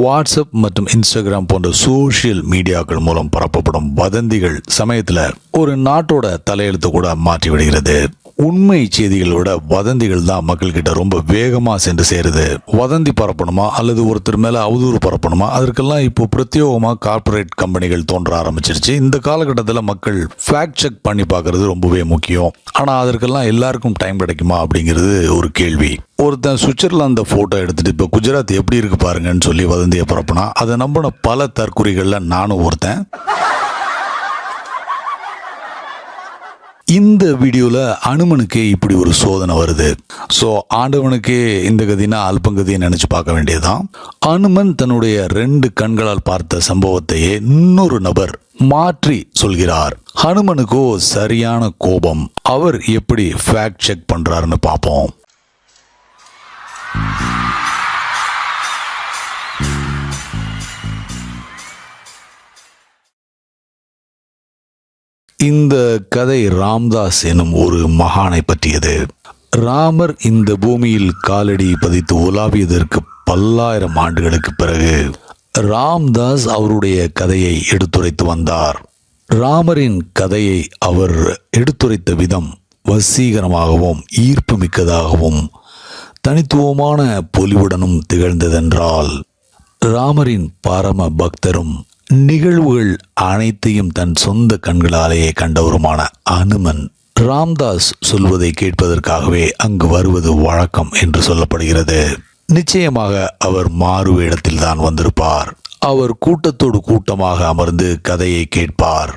WhatsApp மற்றும் Instagram போன்ற social மீடியாக்கள் மூலம் பரப்பப்படும் வதந்திகள் சமயத்துல ஒரு நாட்டோட தலையெழுத்து கூட மாற்றி விடுகிறது. உண்மை செய்திகளை விட வதந்திகள் தான் மக்கள் கிட்ட ரொம்ப வேகமா சென்று சேருது. வதந்தி பரப்பணுமா அல்லது ஒருத்தர் மேல அவதூறு பரப்பணுமா, அதற்கெல்லாம் இப்போ பிரத்யேகமா கார்ப்பரேட் கம்பெனிகள் தோன்ற ஆரம்பிச்சிருச்சு. இந்த காலகட்டத்தில் மக்கள் ஃபேக்ட் செக் பண்ணி பார்க்கறது ரொம்பவே முக்கியம். ஆனா அதற்கெல்லாம் எல்லாருக்கும் டைம் கிடைக்குமா அப்படிங்கிறது ஒரு கேள்வி. ஒருத்தன் சுவிட்சர்லாந்து போட்டோ எடுத்துட்டு இப்போ குஜராத் எப்படி இருக்கு பாருங்கன்னு சொல்லி வதந்தியை பரப்புனா அதை நம்பின பல தற்குறிகள்ல நானும் ஒருத்தன். இந்த வீடியோல அனுமனுக்கே இப்படி ஒரு சோதனை வருது. சோ ஆண்டவனுக்கே இந்த கதினா அல்பங்கதியை நினைச்சு பார்க்க வேண்டியதுதான். அனுமன் தன்னுடைய 2 கண்களால் பார்த்த சம்பவத்தையே இன்னொரு நபர் மாற்றி சொல்கிறார். ஹனுமனுக்கோ சரியான கோபம். அவர் எப்படி ஃபேக்ட் செக் பண்றாருன்னு பார்ப்போம். இந்த கதை ராம்தாஸ் எனும் ஒரு மகானை பற்றியது. ராமர் இந்த பூமியில் காலடி பதித்து உலாவியதற்கு பல்லாயிரம் ஆண்டுகளுக்கு பிறகு ராம்தாஸ் அவருடைய கதையை எடுத்துரைத்து வந்தார். ராமரின் கதையை அவர் எடுத்துரைத்த விதம் வசீகரமாகவும் ஈர்ப்பு மிக்கதாகவும் தனித்துவமான பொலிவுடனும் திகழ்ந்ததென்றால், ராமரின் பரம பக்தரும் நிகழ்வுகள் அனைத்தையும் தன் சொந்த கண்களாலேயே கண்டவருமான அனுமன் ராம்தாஸ் சொல்வதை கேட்பதற்காகவே அங்கு வருவது வழக்கம் என்று சொல்லப்படுகிறது. நிச்சயமாக அவர் மாறு வேடத்தில் தான் வந்திருப்பார். அவர் கூட்டத்தோடு கூட்டமாக அமர்ந்து கதையை கேட்பார்.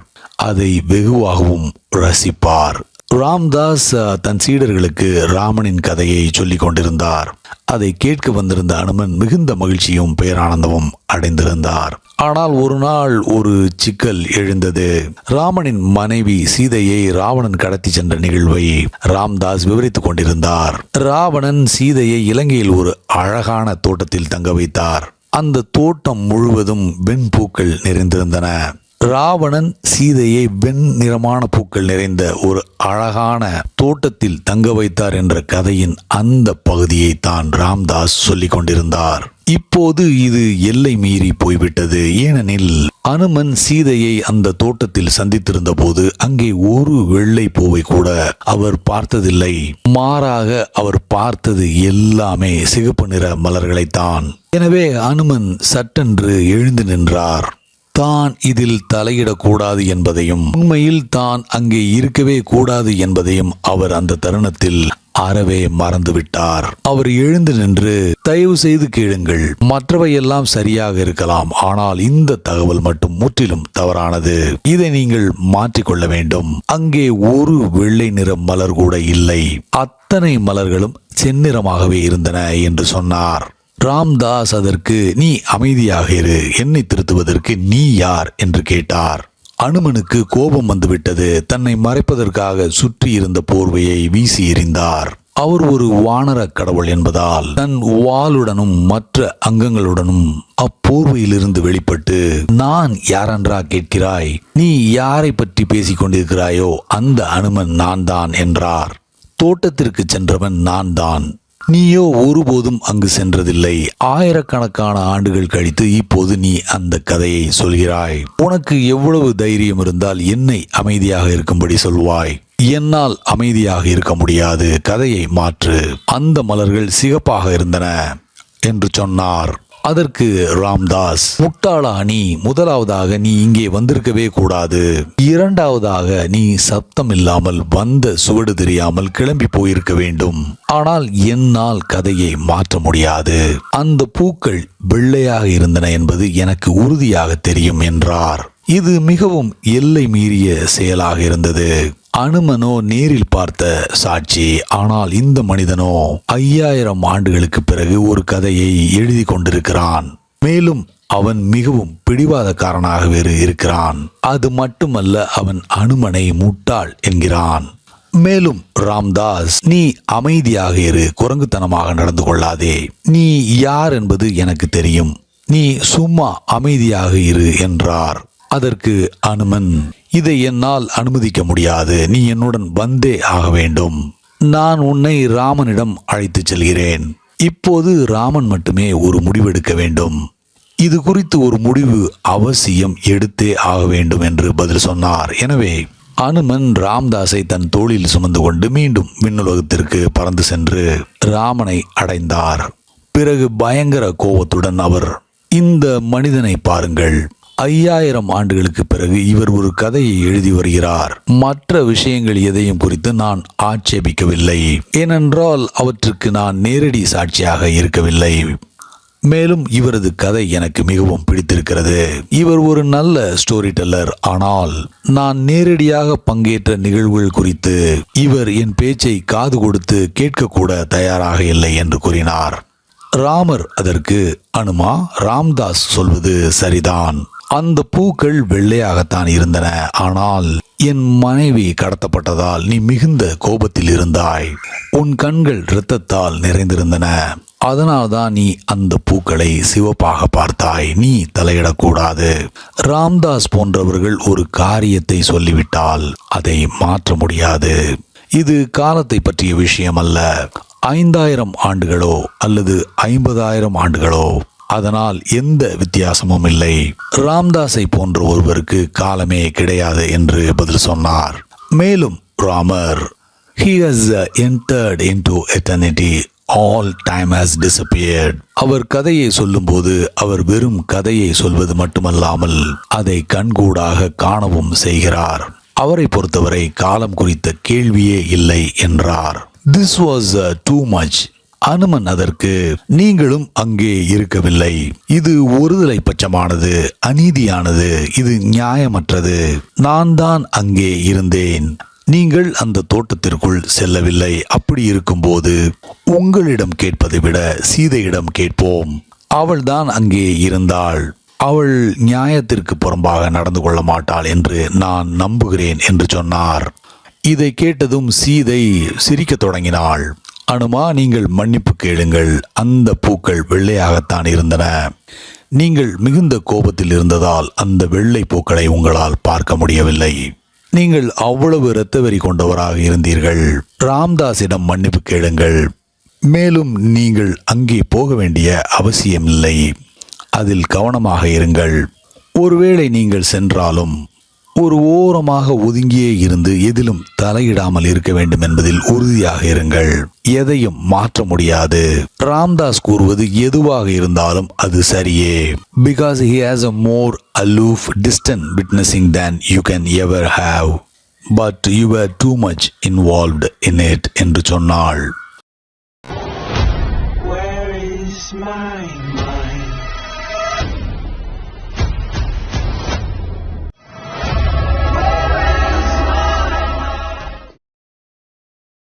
அதை வெகுவாகவும் ரசிப்பார். ராம்தாஸ் தன் சீடர்களுக்கு ராமனின் கதையை சொல்லிக் கொண்டிருந்தார். அதை கேட்க வந்திருந்த அனுமன் மிகுந்த மகிழ்ச்சியும் பேரானந்தமும் அடைந்திருந்தார். ஆனால் ஒரு நாள் ஒரு சிக்கல் எழுந்தது. ராமனின் மனைவி சீதையை ராவணன் கடத்தி சென்ற நிகழ்வை ராம்தாஸ் விவரித்துக் கொண்டிருந்தார். ராவணன் சீதையை இலங்கையில் ஒரு அழகான தோட்டத்தில் தங்க வைத்தார். அந்த தோட்டம் முழுவதும் வெண்பூக்கள் நிறைந்திருந்தன. ராவணன் சீதையை வெண் நிறமான பூக்கள் நிறைந்த ஒரு அழகான தோட்டத்தில் தங்க வைத்தார் என்ற கதையின் அந்த பகுதியை தான் ராம்தாஸ் சொல்லிக் கொண்டிருந்தார். இப்போது இது எல்லை மீறி போய்விட்டது. ஏனெனில் அனுமன் சீதையை அந்த தோட்டத்தில் சந்தித்திருந்த போது அங்கே ஒரு வெள்ளை பூவை கூட அவர் பார்த்ததில்லை. மாறாக அவர் பார்த்தது எல்லாமே சிகப்பு நிற மலர்களைத்தான். எனவே அனுமன் சட்டென்று எழுந்து நின்றார். தான் இதில் தலையிடக்கூடாது என்பதையும் உண்மையில் தான் அங்கே இருக்கவே கூடாது என்பதையும் அவர் அந்த தருணத்தில் அறவே மறந்துவிட்டார். அவர் எழுந்து நின்று, தயவு செய்து கேளுங்கள், மற்றவையெல்லாம் சரியாக இருக்கலாம், ஆனால் இந்த தகவல் மட்டும் முற்றிலும் தவறானது. இதை நீங்கள் மாற்றிக்கொள்ள வேண்டும். அங்கே ஒரு வெள்ளை நிற மலர் கூட இல்லை. அத்தனை மலர்களும் செந்நிறமாகவே இருந்தன என்று சொன்னார். ராம்தாஸ் அதற்கு, நீ அமைதியாக இரு, என்னை திருத்துவதற்கு நீ யார் என்று கேட்டார். அனுமனுக்கு கோபம் வந்துவிட்டது. தன்னை மறைப்பதற்காக சுற்றி இருந்த போர்வையை வீசி எறிந்தார். அவர் ஒரு வானர கடவுள் என்பதால் தன் வாளுடனும் மற்ற அங்கங்களுடனும் அப்போர்வையிலிருந்து வெளிப்பட்டு, நான் யாரென்றா கேட்கிறாய்? நீ யாரை பற்றி பேசிக் கொண்டிருக்கிறாயோ அந்த அனுமன் நான் தான் என்றார். தோட்டத்திற்கு சென்றவன் நான் தான். நீயோ ஒருபோதும் அங்கு சென்றதில்லை. ஆயிரக்கணக்கான ஆண்டுகள் கழித்து இப்போது நீ அந்த கதையை சொல்கிறாய். உனக்கு எவ்வளவு தைரியம் இருந்தால் என்னை அமைதியாக இருக்கும்படி சொல்வாய்? என்னால் அமைதியாக இருக்க முடியாது. கதையை மாற்று. அந்த மலர்கள் சிகப்பாக இருந்தன என்று சொன்னார். அதற்கு ராம்தாஸ், முட்டாளா நீ, முதலாவதாக நீ இங்கே வந்திருக்கவே கூடாது. இரண்டாவதாக நீ சப்தம் இல்லாமல் வந்த சுவடு தெரியாமல் கிளம்பி போயிருக்க வேண்டும். ஆனால் என்னால் கதையை மாற்ற முடியாது. அந்த பூக்கள் வெள்ளையாக இருந்தன என்பது எனக்கு உறுதியாக தெரியும் என்றார். இது மிகவும் எல்லை மீறிய செயலாக இருந்தது. அனுமனோ நேரில் பார்த்த சாட்சி. ஆனால் இந்த மனிதனோ 5000 ஆண்டுகளுக்கு பிறகு ஒரு கதையை எழுதி கொண்டிருக்கிறான். மேலும் அவன் மிகவும் பிடிவாதக்காரனாக வேறு இருக்கிறான். அது மட்டுமல்ல, அவன் அனுமனை முட்டாள் என்கிறான். மேலும் ராம்தாஸ், நீ அமைதியாக இரு, குரங்குத்தனமாக நடந்து கொள்ளாதே. நீ யார் என்பது எனக்கு தெரியும். நீ சும்மா அமைதியாக இரு என்றார். அதற்கு அனுமன், இதை என்னால் அனுமதிக்க முடியாது. நீ என்னுடன் வந்தே ஆக வேண்டும். நான் உன்னை ராமனிடம் அழைத்துச் செல்கிறேன். இப்போது ராமன் மட்டுமே ஒரு முடிவெடுக்க வேண்டும். இது குறித்து ஒரு முடிவு அவசியம் எடுத்தே ஆக வேண்டும் என்று பதில் சொன்னார். எனவே அனுமன் ராம்தாஸை தன் தோளில் சுமந்து கொண்டு மீண்டும் விண்ணுலகத்திற்கு பறந்து சென்று ராமனை அடைந்தார். பிறகு பயங்கர கோபத்துடன் அவர், இந்த மனிதனை பாருங்கள், 5000 ஆண்டுகளுக்கு பிறகு இவர் ஒரு கதையை எழுதி வருகிறார். மற்ற விஷயங்கள் எதையும் குறித்து நான் ஆட்சேபிக்கவில்லை, ஏனென்றால் அவற்றுக்கு நான் நேரடி சாட்சியாக இருக்கவில்லை. மேலும் இவரது கதை எனக்கு மிகவும் பிடித்திருக்கிறது. இவர் ஒரு நல்ல ஸ்டோரி டெல்லர். ஆனால் நான் நேரடியாக பங்கேற்ற நிகழ்வுகள் குறித்து இவர் என் பேச்சை காது கொடுத்து கேட்கக்கூட தயாராக இல்லை என்று கூறினார். ராமர் அதற்கு, அனுமா, ராம்தாஸ் சொல்வது சரிதான். அந்த பூக்கள் வெள்ளையாகத்தான் இருந்தன. ஆனால் என் மனைவி கடத்தப்பட்டதால் நீ மிகுந்த கோபத்தில் இருந்தாய். உன் கண்கள் இரத்தத்தால் நிறைந்திருந்தன. அதனால்தான் நீ அந்த பூக்களை சிவப்பாக பார்த்தாய். நீ தலையிடக்கூடாது. ராம்தாஸ் போன்றவர்கள் ஒரு காரியத்தை சொல்லிவிட்டால் அதை மாற்ற முடியாது. இது காலத்தை பற்றிய விஷயம் அல்ல. 5000 ஆண்டுகளோ அல்லது 50,000 ஆண்டுகளோ, அதனால் எந்த வித்தியாசமும் இல்லை. ராம்தாஸை போன்ற ஒருவருக்கு காலமே கிடையாது என்று பதில் சொன்னார். மேலும் Ramar, he has entered into eternity, all time has disappeared. அவர் கதையை சொல்லும்போது அவர் வெறும் கதையை சொல்வது மட்டுமல்லாமல் அதை கண்கூடாக காணவும் செய்கிறார். அவரை பொறுத்தவரை காலம் குறித்த கேள்வியே இல்லை என்றார். This was too much. Hanuman அதற்கு, நீங்களும் அங்கே இருக்கவில்லை. இது ஒருதலை பட்சமானது, அநீதியானது, இது நியாயமற்றது. நான் தான் அங்கே இருந்தேன். நீங்கள் அந்த தோட்டத்திற்குள் செல்லவில்லை. அப்படி இருக்கும்போது உங்களிடம் கேட்பதை விட சீதையிடம் கேட்போம். அவள் தான் அங்கே இருந்தாள். அவள் நியாயத்திற்கு புறம்பாக நடந்து கொள்ள மாட்டாள் என்று நான் நம்புகிறேன் என்று சொன்னார். இதை கேட்டதும் சீதை சிரிக்க தொடங்கினாள். அனுமா, நீங்கள் மன்னிப்பு கேளுங்கள். அந்த பூக்கள் வெள்ளையாகத்தான் இருந்தன. நீங்கள் மிகுந்த கோபத்தில் இருந்ததால் அந்த வெள்ளை பூக்களை உங்களால் பார்க்க முடியவில்லை. நீங்கள் அவ்வளவு இரத்தவெறி கொண்டவராக இருந்தீர்கள். ராம்தாஸிடம் மன்னிப்பு கேளுங்கள். மேலும் நீங்கள் அங்கே போக வேண்டிய அவசியமில்லை. அதில் கவனமாக இருங்கள். ஒருவேளை நீங்கள் சென்றாலும் ஒரு ஓரமாக ஒதுங்கியே இருந்து எதிலும் தலையிடாமல் இருக்க வேண்டும் என்பதில் உறுதியாக இருங்கள். எதையும் மாற்ற முடியாது. ராம்தாஸ் கூறுவது எதுவாக இருந்தாலும் அது சரியே. Because he has a more aloof, distant witnessing than you can ever have. But you were too much involved in it என்று சொன்னாள். Where is my